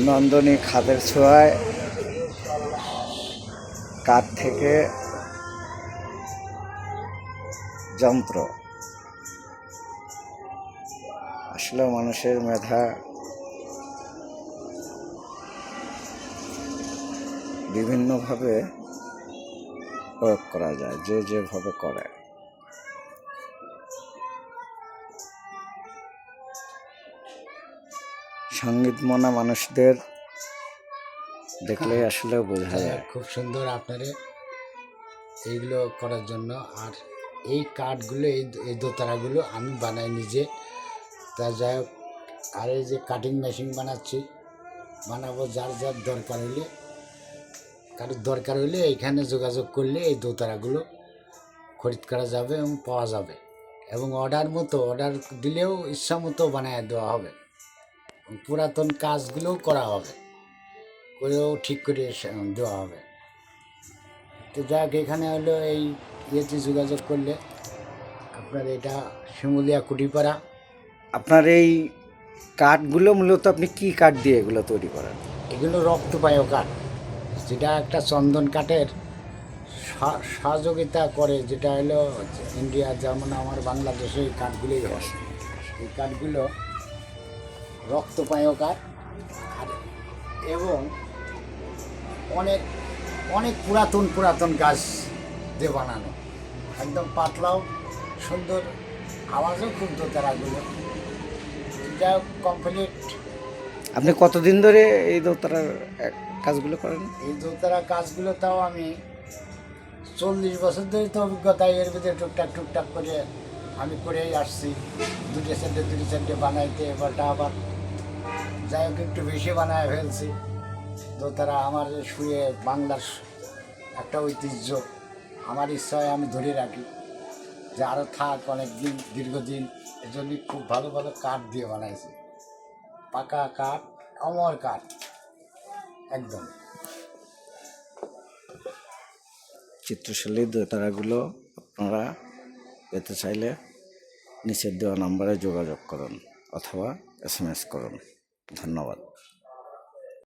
নন্দনী খাদের ছোঁয়ায় কাঠ থেকে যন্ত্র। আসলে মানুষের মেধা বিভিন্নভাবে প্রয়োগ করা যায়, যে যেভাবে করে। সঙ্গীতমনা মানুষদের দেখলে আসলে বোঝা যায়। খুব সুন্দর আপনারে এইগুলো করার জন্য। আর এই কাঠগুলো, এই দোতারাগুলো আমি বানাই নিজে। তা যাই হোক, আর এই যে কাটিং মেশিন বানাবো, যার যার দরকার হলে, কারোর দরকার হলে এইখানে যোগাযোগ করলে এই দোতারাগুলো খরিদ করা যাবে এবং পাওয়া যাবে। এবং অর্ডার দিলেও ইচ্ছা মতো বানায় দেওয়া হবে। পুরাতন কাজগুলোও করা হবে, করেও ঠিক করে দেওয়া হবে। তো যাক, এখানে হলো এই ইয়েতে যোগাযোগ করলে আপনার এটা শিমুলিয়া কুটিপাড়া। আপনার এই কাঠগুলো মূলত আপনি কি কাঠ দিয়ে এগুলো তৈরি করেন? এগুলো রক্তপায় কাঠ, যেটা একটা চন্দন কাঠের সহযোগিতা করে, যেটা হলো ইন্ডিয়া, যেমন আমার বাংলাদেশে এই কাঠগুলোই হয়। এই কাঠগুলো রক্তপায় কাঠ। আর এবং অনেক অনেক পুরাতন গাছ দিয়ে বানানো, একদম পাতলাও সুন্দর, আওয়াজও খুব দোতারাগুলো। যা কমপ্লিট। আপনি কতদিন ধরে এই দোতারার কাজগুলো করেন? এই দোতারা কাজগুলো তাও আমি 40 বছর ধরে তো অভিজ্ঞতা। এর ভিতরে টুকটাক করে আমি করেই আসছি। দুটি সেন্টে বানাইতে, এবারটা আবার যাই হোক একটু বেশি বানায় ফেলছি। দোতারা আমার শুয়ে বাংলার একটা ঐতিহ্য। আমার ইচ্ছা হয় আমি ধরে রাখি, যে আরও থাক অনেক দিন, দীর্ঘদিন। এজন্যই খুব ভালো ভালো কাঠ দিয়ে বানাইছি, পাকা কাঠ, অমর কাঠ একদম। চিত্রশালী দোতারাগুলো আপনারা পেতে চাইলে নিচের দেওয়া নম্বরে যোগাযোগ করুন অথবা SMS করুন। ধন্যবাদ।